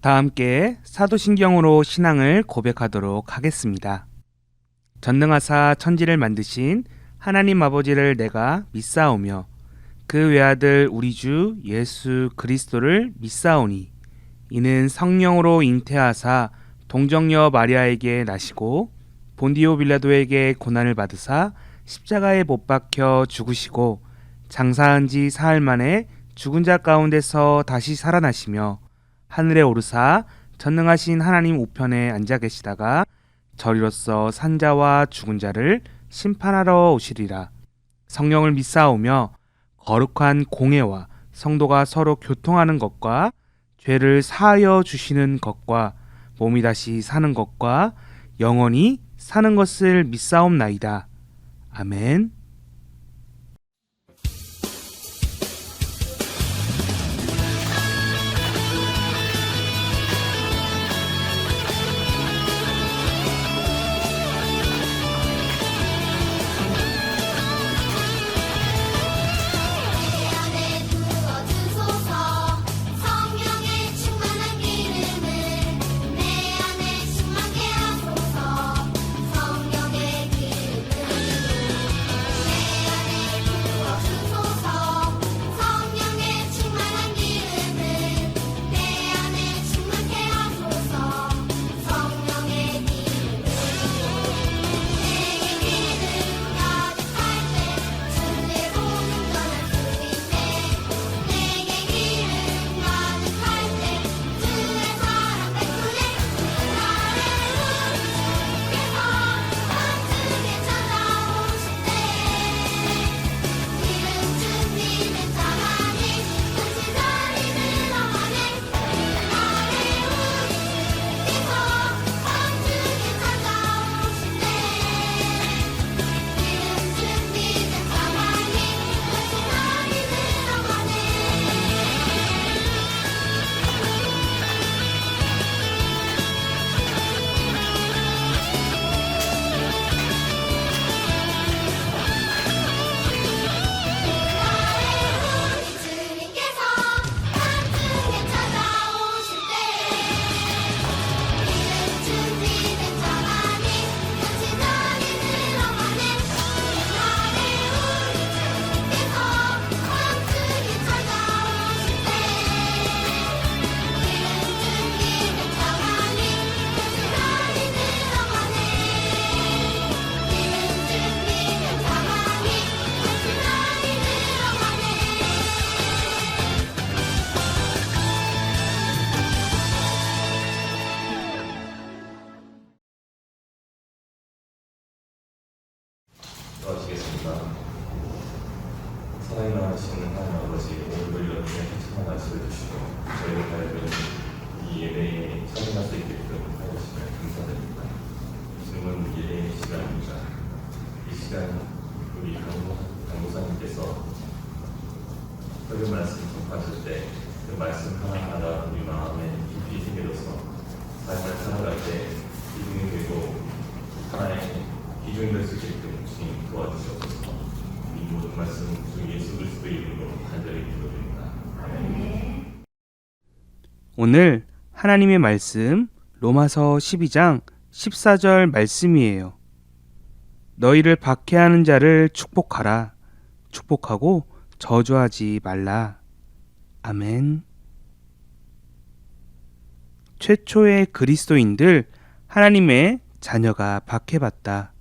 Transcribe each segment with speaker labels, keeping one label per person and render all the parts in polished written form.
Speaker 1: 다 함께 사도신경으로 신앙을 고백하도록 하겠습니다. 전능하사 천지를 만드신 하나님 아버지를 내가 믿사오며 그 외아들 우리 주 예수 그리스도를 믿사오니 이는 성령으로 잉태하사 동정녀 마리아에게 나시고 본디오 빌라도에게 고난을 받으사 십자가에 못 박혀 죽으시고 장사한 지 사흘 만에 죽은 자 가운데서 다시 살아나시며 하늘에 오르사 전능하신 하나님 우편에 앉아 계시다가 저리로서 산자와 죽은 자를 심판하러 오시리라. 성령을 믿사오며 거룩한 공회와 성도가 서로 교통하는 것과 죄를 사하여 주시는 것과 몸이 다시 사는 것과 영원히 사는 것을 믿사옵나이다. 아멘.
Speaker 2: 도와주겠습니다. 사랑이 많으신 하나님 아버지, 오늘도 이렇게 행복한 말씀을 주시고 저희를 밝은 이 예배에 참여할 수 있게끔 하여주시면 감사드립니다. 지금은 예배의 시간입니다. 이 시간 우리 강무사님께서 설교 말씀 전파하실 때 그 말씀 하나하나 우리 마음에 깊이 새겨져서 삶을 살아갈 때 기준이 되고 하나의 기준이 될 수 있게끔 주님 도와주시옵소서. 이 모든 말씀 주 예수 그리스도의 이름으로 간절히 기도드립니다. 아멘.
Speaker 1: 오늘 하나님의 말씀 로마서 12장 14절 말씀이에요. 너희를 박해하는 자를 축복하라. 축복하고 저주하지 말라. 아멘. 최초의 그리스도인들 하나님의 자녀가 박해받다.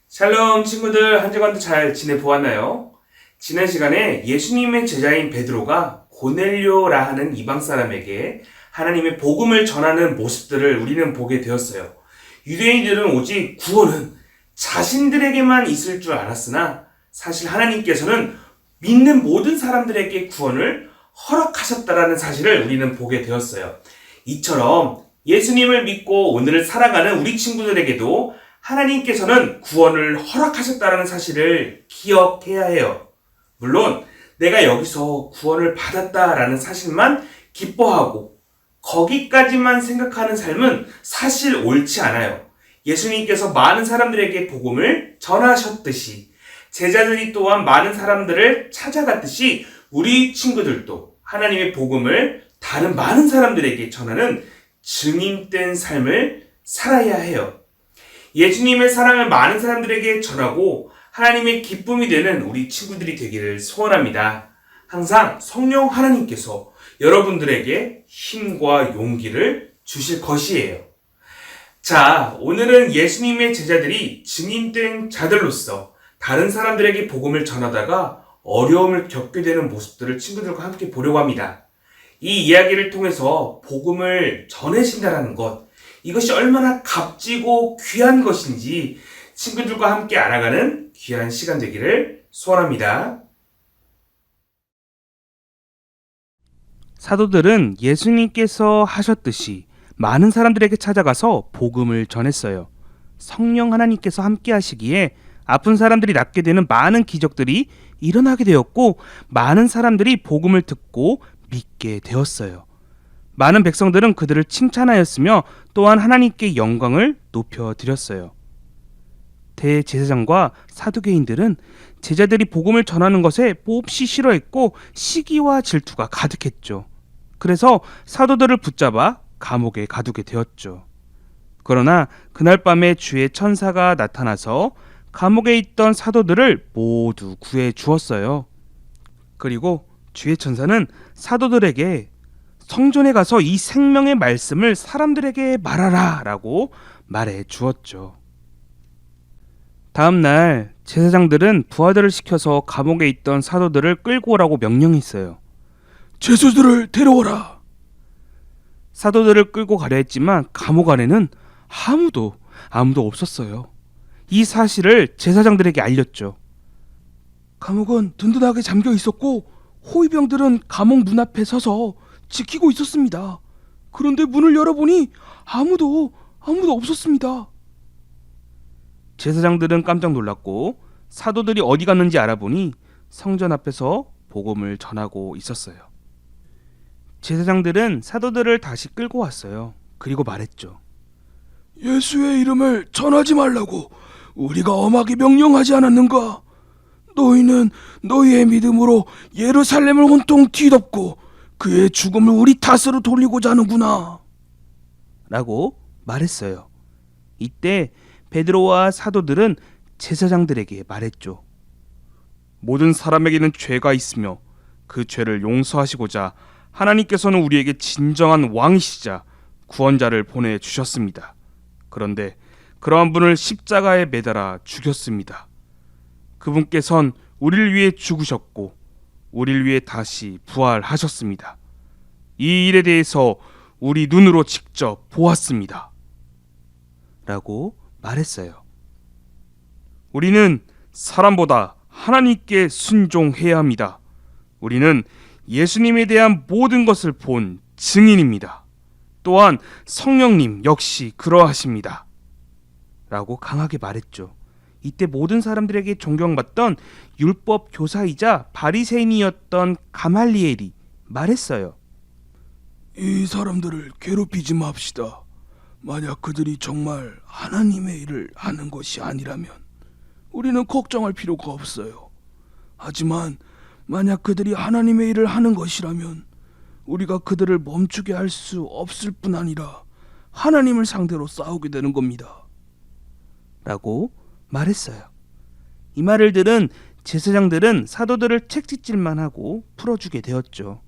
Speaker 1: 샬롬 친구들, 한 주간도 잘 지내보았나요? 지난 시간에 예수님의 제자인 베드로가 고넬료라 하는 이방 사람에게 하나님의 복음을 전하는 모습들을 우리는 보게 되었어요. 유대인들은 오직 구원은 자신들에게만 있을 줄 알았으나 사실 하나님께서는 믿는 모든 사람들에게 구원을 허락하셨다라는 사실을 우리는 보게 되었어요. 이처럼 예수님을 믿고 오늘을 살아가는 우리 친구들에게도 하나님께서는 구원을 허락하셨다는 사실을 기억해야 해요. 물론 내가 여기서 구원을 받았다라는 사실만 기뻐하고 거기까지만 생각하는 삶은 사실 옳지 않아요. 예수님께서 많은 사람들에게 복음을 전하셨듯이 제자들이 또한 많은 사람들을 찾아갔듯이 우리 친구들도 하나님의 복음을 다른 많은 사람들에게 전하는 증인된 삶을 살아야 해요. 예수님의 사랑을 많은 사람들에게 전하고 하나님의 기쁨이 되는 우리 친구들이 되기를 소원합니다. 항상 성령 하나님께서 여러분들에게 힘과 용기를 주실 것이에요. 자, 오늘은 예수님의 제자들이 증인된 자들로서 다른 사람들에게 복음을 전하다가 어려움을 겪게 되는 모습들을 친구들과 함께 보려고 합니다. 이 이야기를 통해서 복음을 전해진다는 것, 이것이 얼마나 값지고 귀한 것인지 친구들과 함께 알아가는 귀한 시간 되기를 소원합니다.
Speaker 3: 사도들은 예수님께서 하셨듯이 많은 사람들에게 찾아가서 복음을 전했어요. 성령 하나님께서 함께 하시기에 아픈 사람들이 낫게 되는 많은 기적들이 일어나게 되었고 많은 사람들이 복음을 듣고 믿게 되었어요. 많은 백성들은 그들을 칭찬하였으며 또한 하나님께 영광을 높여드렸어요. 대제사장과 사두개인들은 제자들이 복음을 전하는 것에 몹시 싫어했고 시기와 질투가 가득했죠. 그래서 사도들을 붙잡아 감옥에 가두게 되었죠. 그러나 그날 밤에 주의 천사가 나타나서 감옥에 있던 사도들을 모두 구해 주었어요. 그리고 주의 천사는 사도들에게 성전에 가서 이 생명의 말씀을 사람들에게 말하라 라고 말해 주었죠. 다음 날 제사장들은 부하들을 시켜서 감옥에 있던 사도들을 끌고 오라고 명령했어요. 죄수들을 데려오라. 사도들을 끌고 가려 했지만 감옥 안에는 아무도 없었어요. 이 사실을 제사장들에게 알렸죠. 감옥은 든든하게 잠겨 있었고 호위병들은 감옥 문 앞에 서서 지키고 있었습니다. 그런데 문을 열어보니 아무도 없었습니다. 제사장들은 깜짝 놀랐고 사도들이 어디 갔는지 알아보니 성전 앞에서 복음을 전하고 있었어요. 제사장들은 사도들을 다시 끌고 왔어요. 그리고 말했죠. 예수의 이름을 전하지 말라고 우리가 엄하게 명령하지 않았는가? 너희는 너희의 믿음으로 예루살렘을 온통 뒤덮고 그의 죽음을 우리 탓으로 돌리고자 하는구나 라고 말했어요. 이때 베드로와 사도들은 제사장들에게 말했죠. 모든 사람에게는 죄가 있으며 그 죄를 용서하시고자 하나님께서는 우리에게 진정한 왕이시자 구원자를 보내주셨습니다. 그런데 그러한 분을 십자가에 매달아 죽였습니다. 그분께선 우리를 위해 죽으셨고 우리를 위해 다시 부활하셨습니다. 이 일에 대해서 우리 눈으로 직접 보았습니다. 라고 말했어요. 우리는 사람보다 하나님께 순종해야 합니다. 우리는 예수님에 대한 모든 것을 본 증인입니다. 또한 성령님 역시 그러하십니다. 라고 강하게 말했죠. 이때 모든 사람들에게 존경받던 율법 교사이자 바리새인이었던 가말리엘이 말했어요. 이 사람들을 괴롭히지 맙시다. 만약 그들이 정말 하나님의 일을 하는 것이 아니라면 우리는 걱정할 필요가 없어요. 하지만 만약 그들이 하나님의 일을 하는 것이라면 우리가 그들을 멈추게 할 수 없을 뿐 아니라 하나님을 상대로 싸우게 되는 겁니다. 라고 말했어요. 이 말을 들은 제사장들은 사도들을 책짓질만 하고 풀어주게 되었죠.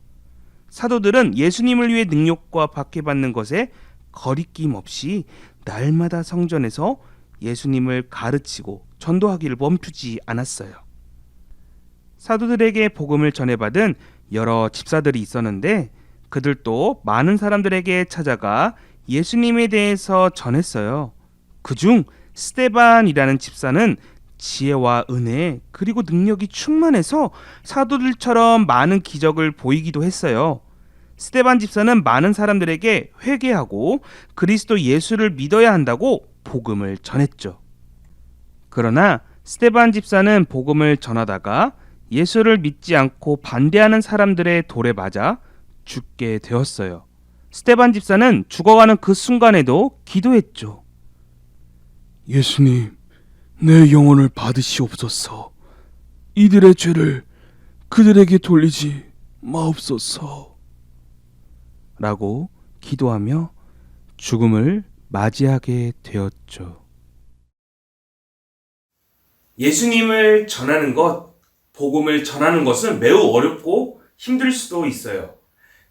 Speaker 3: 사도들은 예수님을 위해 능력과 박해받는 것에 거리낌 없이 날마다 성전에서 예수님을 가르치고 전도하기를 멈추지 않았어요. 사도들에게 복음을 전해받은 여러 집사들이 있었는데 그들도 많은 사람들에게 찾아가 예수님에 대해서 전했어요. 그중 스데반이라는 집사는 지혜와 은혜 그리고 능력이 충만해서 사도들처럼 많은 기적을 보이기도 했어요. 스데반 집사는 많은 사람들에게 회개하고 그리스도 예수를 믿어야 한다고 복음을 전했죠. 그러나 스데반 집사는 복음을 전하다가 예수를 믿지 않고 반대하는 사람들의 돌에 맞아 죽게 되었어요. 스데반 집사는 죽어가는 그 순간에도 기도했죠.
Speaker 4: 예수님, 내 영혼을 받으시옵소서. 이들의 죄를 그들에게 돌리지 마옵소서.
Speaker 3: 라고 기도하며 죽음을 맞이하게 되었죠.
Speaker 1: 예수님을 전하는 것, 복음을 전하는 것은 매우 어렵고 힘들 수도 있어요.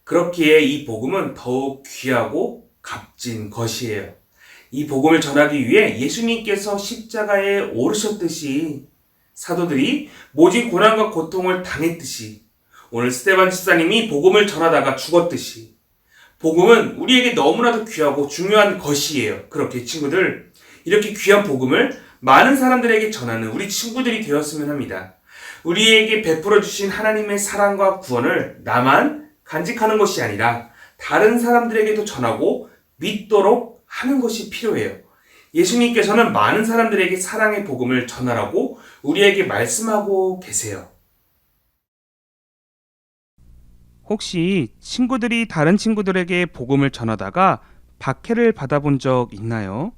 Speaker 1: 그렇기에 이 복음은 더욱 귀하고 값진 것이에요. 이 복음을 전하기 위해 예수님께서 십자가에 오르셨듯이 사도들이 모진 고난과 고통을 당했듯이 오늘 스데반 집사님이 복음을 전하다가 죽었듯이 복음은 우리에게 너무나도 귀하고 중요한 것이에요. 그렇게 친구들, 이렇게 귀한 복음을 많은 사람들에게 전하는 우리 친구들이 되었으면 합니다. 우리에게 베풀어 주신 하나님의 사랑과 구원을 나만 간직하는 것이 아니라 다른 사람들에게도 전하고 믿도록 하는 것이 필요해요. 예수님께서는 많은 사람들에게 사랑의 복음을 전하라고 우리에게 말씀하고 계세요.
Speaker 3: 혹시 친구들이 다른 친구들에게 복음을 전하다가 박해를 받아본 적 있나요?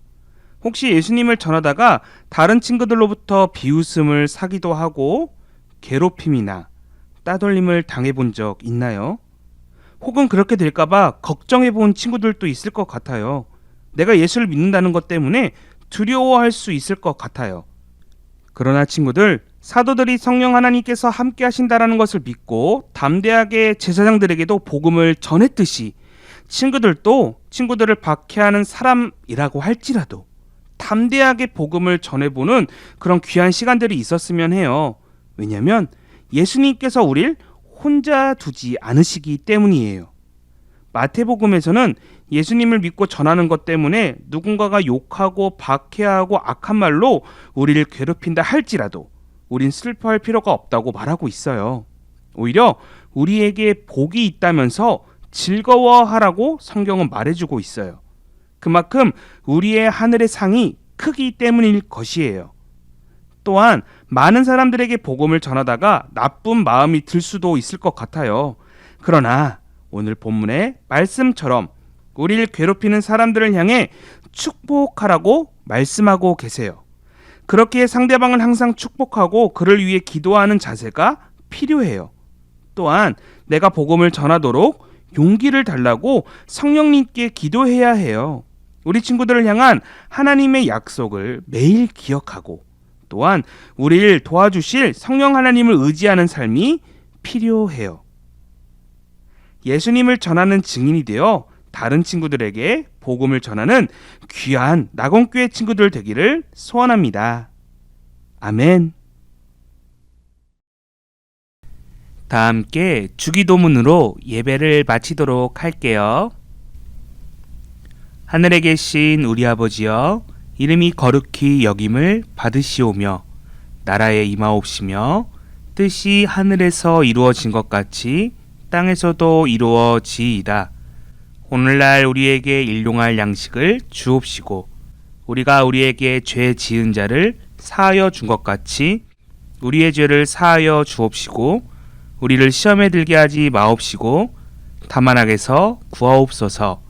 Speaker 3: 혹시 예수님을 전하다가 다른 친구들로부터 비웃음을 사기도 하고 괴롭힘이나 따돌림을 당해본 적 있나요? 혹은 그렇게 될까봐 걱정해본 친구들도 있을 것 같아요. 내가 예수를 믿는다는 것 때문에 두려워할 수 있을 것 같아요. 그러나 친구들, 사도들이 성령 하나님께서 함께 하신다라는 것을 믿고 담대하게 제사장들에게도 복음을 전했듯이 친구들도 친구들을 박해하는 사람이라고 할지라도 담대하게 복음을 전해보는 그런 귀한 시간들이 있었으면 해요. 왜냐하면 예수님께서 우릴 혼자 두지 않으시기 때문이에요. 마태복음에서는 예수님을 믿고 전하는 것 때문에 누군가가 욕하고 박해하고 악한 말로 우리를 괴롭힌다 할지라도 우린 슬퍼할 필요가 없다고 말하고 있어요. 오히려 우리에게 복이 있다면서 즐거워하라고 성경은 말해주고 있어요. 그만큼 우리의 하늘의 상이 크기 때문일 것이에요. 또한 많은 사람들에게 복음을 전하다가 나쁜 마음이 들 수도 있을 것 같아요. 그러나 오늘 본문의 말씀처럼 우리를 괴롭히는 사람들을 향해 축복하라고 말씀하고 계세요. 그렇게 상대방을 항상 축복하고 그를 위해 기도하는 자세가 필요해요. 또한 내가 복음을 전하도록 용기를 달라고 성령님께 기도해야 해요. 우리 친구들을 향한 하나님의 약속을 매일 기억하고 또한 우리를 도와주실 성령 하나님을 의지하는 삶이 필요해요. 예수님을 전하는 증인이 되어 다른 친구들에게 복음을 전하는 귀한 낙원교회 친구들 되기를 소원합니다. 아멘. 다 함께 주기도문으로 예배를 마치도록 할게요. 하늘에 계신 우리 아버지여, 이름이 거룩히 여김을 받으시오며 나라에 임하옵시며 뜻이 하늘에서 이루어진 것 같이 땅에서도 이루어지이다. 오늘날 우리에게 일용할 양식을 주옵시고 우리가 우리에게 죄 지은 자를 사하여 준 것 같이 우리의 죄를 사하여 주옵시고 우리를 시험에 들게 하지 마옵시고 다만 악에서 구하옵소서.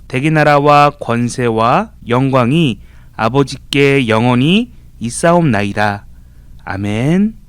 Speaker 3: 대기 나라와 권세와 영광이 아버지께 영원히 있사옵나이다. 아멘.